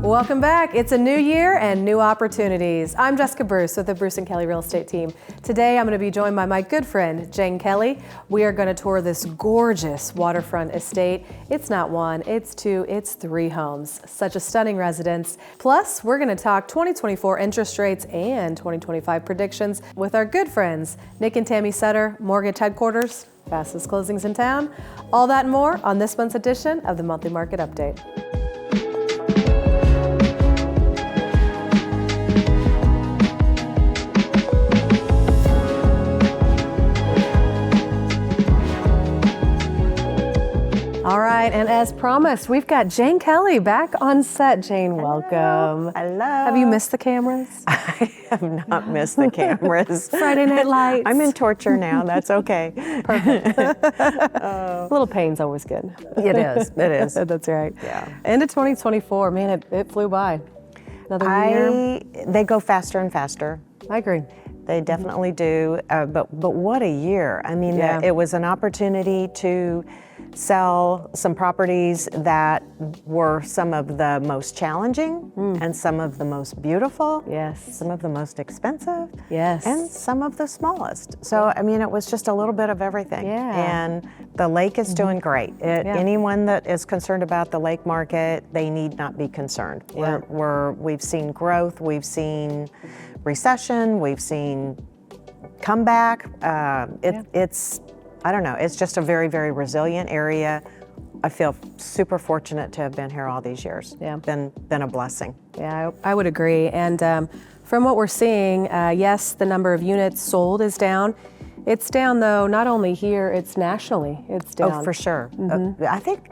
Welcome back. It's a new year and new opportunities. I'm Jessica Bruce with the Bruce & Kelly Real Estate Team. Today I'm going to be joined by my good friend, Jane Kelly. We are going to tour this gorgeous waterfront estate. It's not one, it's two, it's three homes. Such a stunning residence. Plus, we're going to talk 2024 interest rates and 2025 predictions with our good friends, Nick and Tammy Sutter, Mortgage Headquarters, fastest closings in town. All that and more on this month's edition of the Monthly Market Update. All right, and as promised, we've got Jane Kelly back on set. Jane, welcome. Hello. Have you missed the cameras? I have not missed the cameras. Friday Night Lights. I'm in torture now, that's okay. Perfect. A little pain's always good. It is, it is. That's right. Yeah. End of 2024, man, it flew by. Another year. They go faster and faster. I agree. They definitely do, but what a year. I mean, Yeah. it was an opportunity to sell some properties that were some of the most challenging and some of the most beautiful. Yes. Some of the most expensive. Yes. And some of the smallest. So, I mean, it was just a little bit of everything. Yeah. And the lake is doing great. Anyone that is concerned about the lake market, they need not be concerned. Yeah. We've seen growth, we've seen recession, we've seen comeback. It's, I don't know, it's just a very, very resilient area. I feel super fortunate to have been here all these years. Yeah. Been a blessing. Yeah, I would agree. And from what we're seeing, yes, the number of units sold is down. It's down, though, not only here, it's nationally. It's down. Oh, for sure. I think,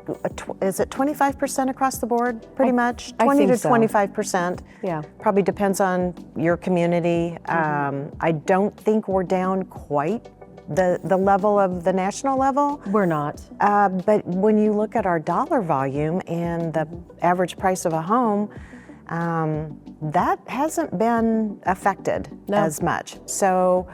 is it 25% across the board, pretty much? I 20 think to so. 25%. Yeah. Probably depends on your community. I don't think we're down quite the level of the national level. We're not. But when you look at our dollar volume and the average price of a home, that hasn't been affected as much. So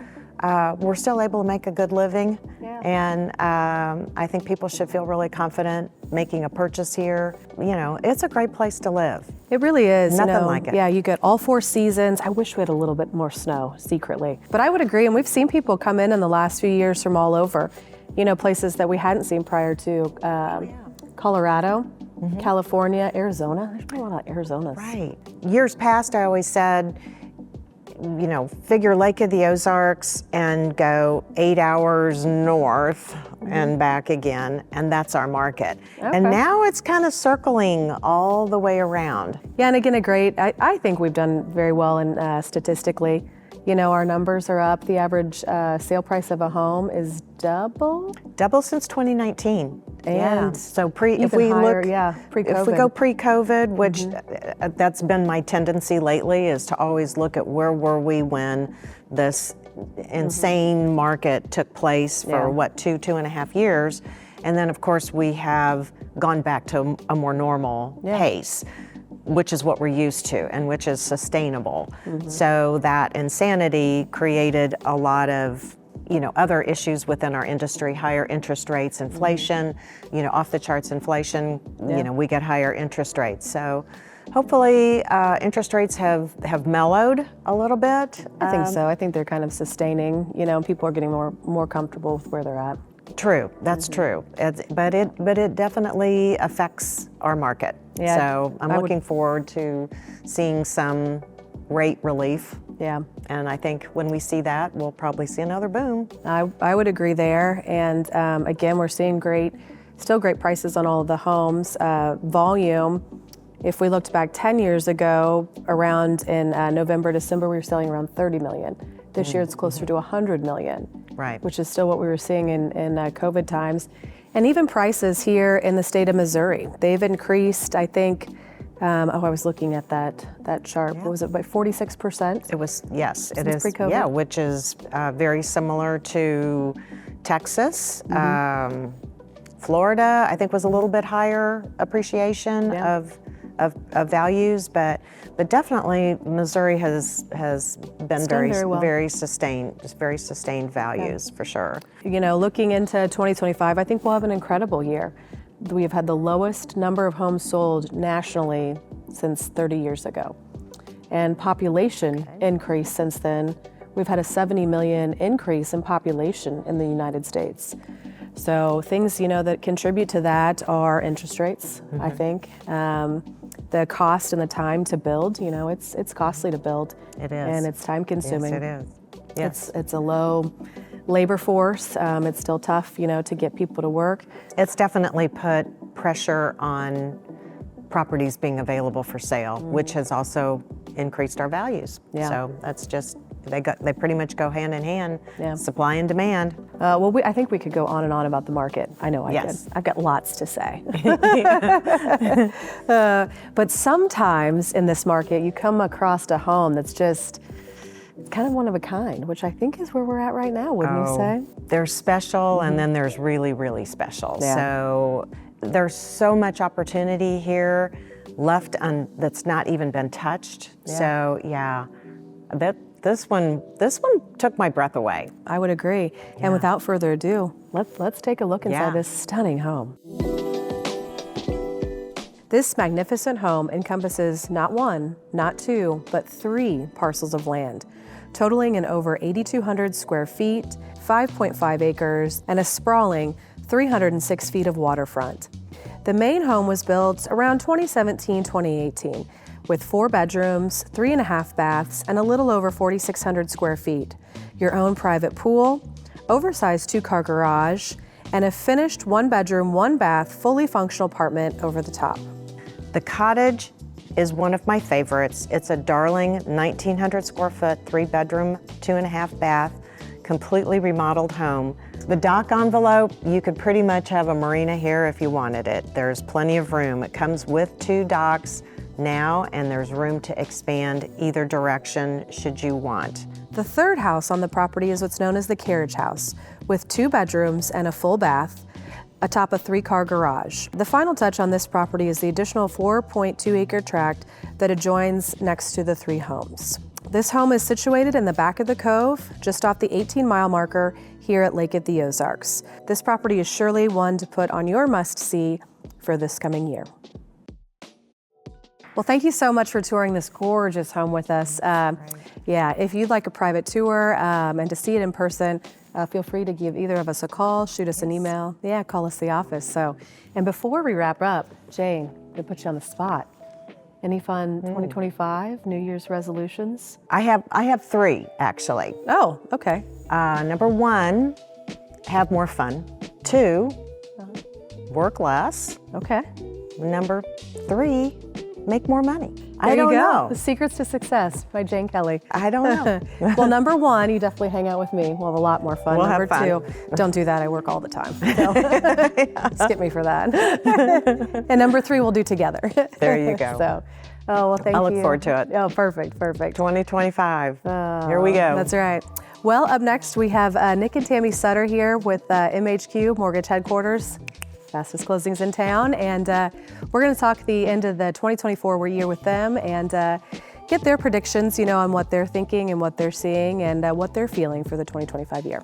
we're still able to make a good living. Yeah. And I think people should feel really confident making a purchase here. You know, it's a great place to live. It really is. Nothing like it. Yeah, you get all four seasons. I wish we had a little bit more snow secretly. But I would agree, and we've seen people come in the last few years from all over, you know, places that we hadn't seen prior to. Colorado, California, Arizona. There's been a lot of Arizonas. Right. Years past, I always said, you know, figure Lake of the Ozarks and go 8 hours north and back again, and that's our market. Okay. And now it's kind of circling all the way around. Yeah, and again, I think we've done very well in statistically. You know, our numbers are up. The average sale price of a home is double Since 2019. And so if we go pre-COVID, which that's been my tendency lately, is to always look at where were we when this insane market took place for two and a half years. And then of course we have gone back to a more normal pace, which is what we're used to and which is sustainable. So that insanity created a lot of, you know, other issues within our industry, higher interest rates, inflation, you know, off the charts inflation, you know, we get higher interest rates. So hopefully interest rates have mellowed a little bit. I think so. I think they're kind of sustaining, you know, people are getting more comfortable with where they're at. True, that's true. But it definitely affects our market. Yeah, so I'm looking forward to seeing some rate relief. Yeah. And I think when we see that, we'll probably see another boom. I would agree there. And again, we're seeing still great prices on all of the homes. Volume, if we looked back 10 years ago, around in November, December, we were selling around 30 million. This year it's closer to 100 million. Right. Which is still what we were seeing in COVID times. And even prices here in the state of Missouri, they've increased, I think, I was looking at that chart. What was it, by 46%? It was, yes, it is. Pre-COVID? Yeah, which is very similar to Texas. Florida, I think, was a little bit higher appreciation of values, but definitely Missouri has been very sustained values for sure. You know, looking into 2025, I think we'll have an incredible year. We have had the lowest number of homes sold nationally since 30 years ago. And population increase since then. We've had a 70 million increase in population in the United States. So things, that contribute to that are interest rates, I think. The cost and the time to build, it's costly to build. It is. And it's time consuming. Yes, it is. Yes. It's a low labor force. It's still tough, to get people to work. It's definitely put pressure on properties being available for sale, which has also increased our values. Yeah. So that's just, they pretty much go hand in hand, Yeah. supply and demand. I think we could go on and on about the market. I know I Yes. could. I've got lots to say. But sometimes in this market, you come across a home that's just kind of one of a kind, which I think is where we're at right now, wouldn't you say? There's special and then there's really, really special. Yeah. So there's so much opportunity here left that's not even been touched. Yeah. So yeah, this one took my breath away. I would agree. And without further ado, let's take a look inside Yeah. this stunning home. This magnificent home encompasses not one, not two, but 3 parcels of land, totaling in over 8,200 square feet, 5.5 acres, and a sprawling 306 feet of waterfront. The main home was built around 2017-2018 with 4 bedrooms, 3.5 baths, and a little over 4,600 square feet, your own private pool, oversized 2-car garage, and a finished 1-bedroom, 1-bath, fully functional apartment over the top. The cottage is one of my favorites. It's a darling 1,900 square foot, 3-bedroom, 2.5 bath, completely remodeled home. The dock envelope, you could pretty much have a marina here if you wanted it. There's plenty of room. It comes with 2 docks now, and there's room to expand either direction should you want. The third house on the property is what's known as the carriage house, with 2 bedrooms and a full bath, atop a 3-car garage. The final touch on this property is the additional 4.2-acre tract that adjoins next to the 3 homes. This home is situated in the back of the cove, just off the 18-mile marker here at Lake at the Ozarks. This property is surely one to put on your must-see for this coming year. Well, thank you so much for touring this gorgeous home with us. Yeah, if you'd like a private tour and to see it in person, feel free to give either of us a call, shoot us an email. Yeah, call us the office. So, and before we wrap up, Jane, I'm gonna put you on the spot. Any fun 2025 New Year's resolutions? I have 3 actually. Oh, okay. Number 1, have more fun. 2, work less. Okay. Number 3, make more money. There I don't you go. know. The Secrets to Success by Jane Kelly. I don't know. Well, number 1, you definitely hang out with me. We'll have a lot more fun. We'll Number have 2, don't do that. I work all the time. So skip me for that. And number 3, we'll do together. There you go. So, well, thank you. I look forward to it. Oh, perfect. 2025. Here we go. That's right. Well, up next, we have Nick and Tammy Sutter here with MHQ Mortgage Headquarters. Fastest closings in town, and we're going to talk the end of the 2024 year with them and get their predictions, on what they're thinking and what they're seeing and what they're feeling for the 2025 year.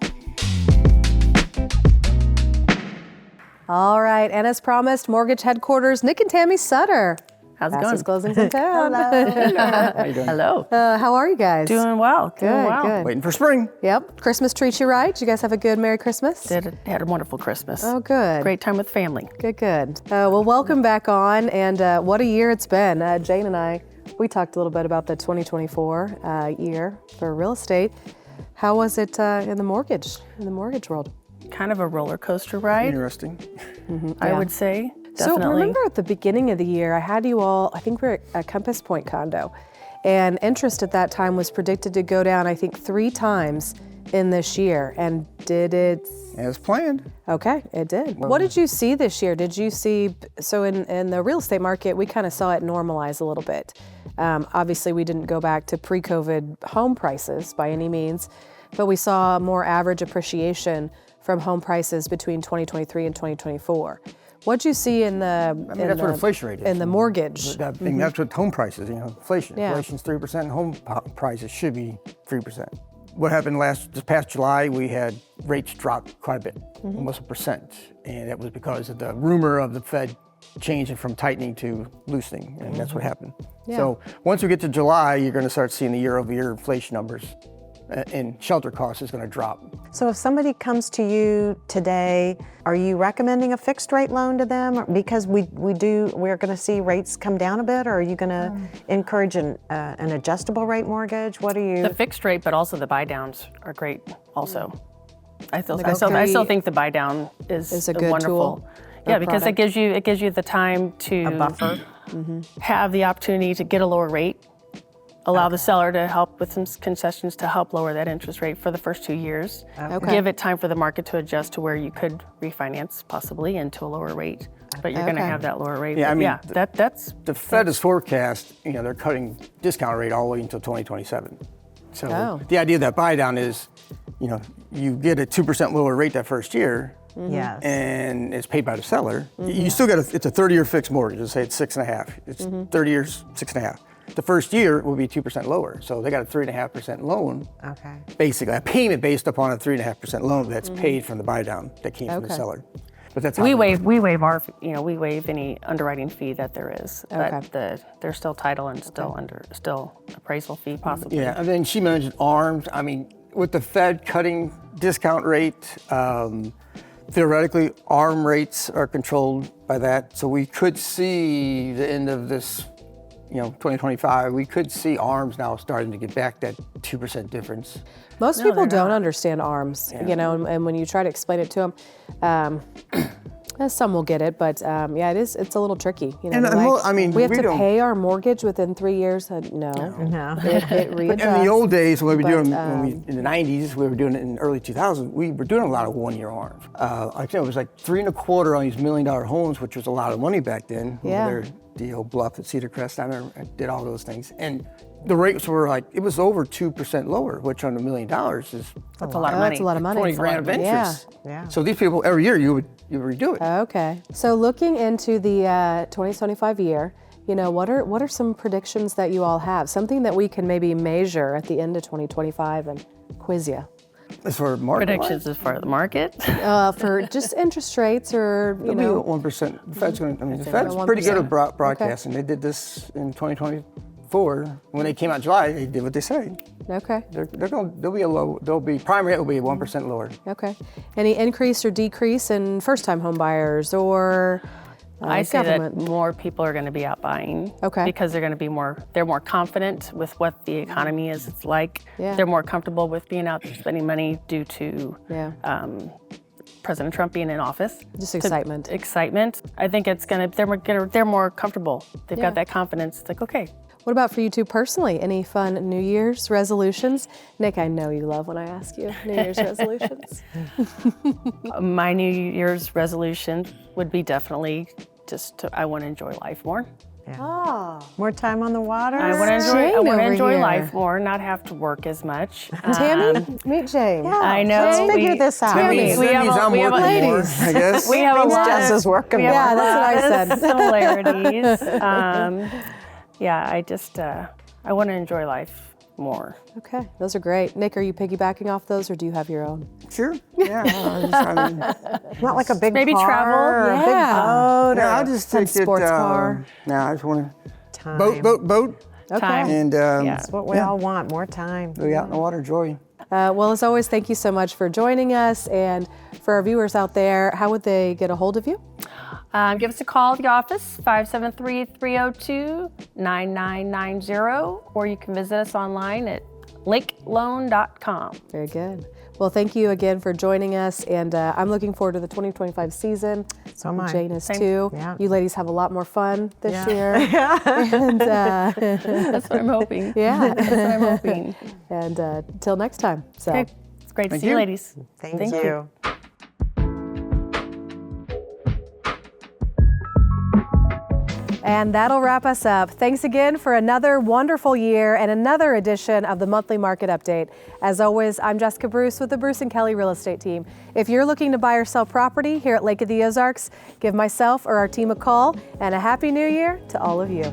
All right, and as promised, Mortgage Headquarters, Nick and Tammy Sutter. How's it Fastest going? closings in town. How you doing? Hello. How are you guys? Doing well. Doing well. Good. Waiting for spring. Yep. Christmas treats you right. Did you guys have a good Merry Christmas? Had a wonderful Christmas. Oh, good. Great time with family. Good. Well, welcome back on, and what a year it's been. Jane and I, we talked a little bit about the 2024 year for real estate. How was it in the mortgage world? Kind of a roller coaster ride, Interesting. I would say. So Definitely. remember at the beginning of the year, I had you all, I think we were at Compass Point condo, and interest at that time was predicted to go down, I think 3 times in this year. And did it? As planned. Okay, it did. What did you see this year? Did you see, so in the real estate market, we kind of saw it normalize a little bit. Obviously, we didn't go back to pre-COVID home prices by any means, but we saw more average appreciation from home prices between 2023 and 2024. What'd you see in the? That's what inflation rate is. In the mortgage. That's what home prices, inflation. Yeah. Inflation's 3%, and home prices should be 3%. What happened this past July, we had rates drop quite a bit, almost 1%. And that was because of the rumor of the Fed changing from tightening to loosening, and that's what happened. So once we get to July, you're going to start seeing the year-over-year inflation numbers, and shelter cost is going to drop. So if somebody comes to you today, are you recommending a fixed rate loan to them? Because we're going to see rates come down a bit, or are you going to encourage an adjustable rate mortgage? What are you? The fixed rate, but also the buy downs are great also. I still think the buy down is a good wonderful. tool. Yeah, because it gives you the time to A buffer. have the opportunity to get a lower rate, allow the seller to help with some concessions to help lower that interest rate for the first 2 years. Okay. Give it time for the market to adjust to where you could refinance possibly into a lower rate, but you're going to have that lower rate. Yeah, I But mean, that's The Fed is forecast, they're cutting discount rate all the way until 2027. So the idea of that buy down is, you get a 2% lower rate that first year, Yes. and it's paid by the seller. You still got it's a 30-year fixed mortgage. Let's say it's 6.5. It's 30 years, 6.5. The first year will be 2% lower. So they got a 3.5% loan. Okay. Basically, a payment based upon a 3.5% loan that's paid from the buy down that came from the seller. But that's how we it waive we waive any underwriting fee that there is. Okay. But there's still title and still appraisal fee possibly. Yeah, and then she mentioned ARMs. I mean, with the Fed cutting discount rate, theoretically, ARM rates are controlled by that. So we could see the end of this, 2025, we could see ARMs now starting to get back that 2% difference. Most people don't understand ARMs, and when you try to explain it to them, some will get it, but it's a little tricky. And we have we to don't- pay our mortgage within 3 years. No. It But in the readjusts. old days, when we were doing, in the 90s, we were doing it in the early 2000s, we were doing a lot of one-year ARMs. I think it was like 3.25 on these $1 million homes, which was a lot of money back then. Yeah. Over there, the old Bluff at Cedar Crest, I did all those things. And the rates were it was over 2% lower, which on $1 million is That's a lot of money. That's a lot of money. 20 grand of interest. Yeah. So these people, every year, you would redo it. Okay. So looking into the 2025 year, what are some predictions that you all have? Something that we can maybe measure at the end of 2025 and quiz you. As for market Predictions as far as the market. For just interest rates or, It'll be 1%. The Fed's going to, the Fed's 1%. pretty good at broadcasting. They did this in 2024. When they came out in July, they did what they say. Okay. There'll be prime rate will be 1% lower. Okay. Any increase or decrease in first-time home buyers or I say government? that more people are going to be out buying. Okay. Because they're going to be they're more confident with what the economy is. It's like Yeah. they're more comfortable with being out there spending money due to President Trump being in office. Just excitement. Excitement. I think it's they're more comfortable. They've got that confidence. It's like, okay. What about for you two personally? Any fun New Year's resolutions? Nick, I know you love when I ask you New Year's resolutions. My New Year's resolution would be definitely I want to enjoy life more. More time on the water. I want Jane to over enjoy here. life more, not have to work as much. Tammy, meet Jane. Yeah, I know. Let's figure this out. That means, we have I'm we have working more, ladies. I guess. We have a Means lot Jess of, is working we have Yeah, a that's what I lot said. of similarities. I just I want to enjoy life more. Okay, those are great. Nick, are you piggybacking off those or do you have your own? Sure. Yeah. I mean, Not like a big Maybe car travel. or a big Yeah. boat. I'll just Some take it. sports car. No, I just want Time. to boat, Okay. Time. and Yeah. That's what we all want, more time. be out in the water, enjoy. Well, as always, thank you so much for joining us. And for our viewers out there, how would they get a hold of you? Give us a call at the office, 573-302-9990, or you can visit us online at lakeloan.com. Very good. Well, thank you again for joining us. And I'm looking forward to the 2025 season. So am I. Jane is too. Yeah. You ladies have a lot more fun this Yeah. year. And That's what I'm hoping. yeah. That's what I'm hoping. And till next time. So. Okay. It's great to Thank see you, you. ladies. Thank you. And that'll wrap us up. Thanks again for another wonderful year and another edition of the Monthly Market Update. As always, I'm Jessica Bruce with the Bruce & Kelly Real Estate Team. If you're looking to buy or sell property here at Lake of the Ozarks, give myself or our team a call, and a Happy New Year to all of you.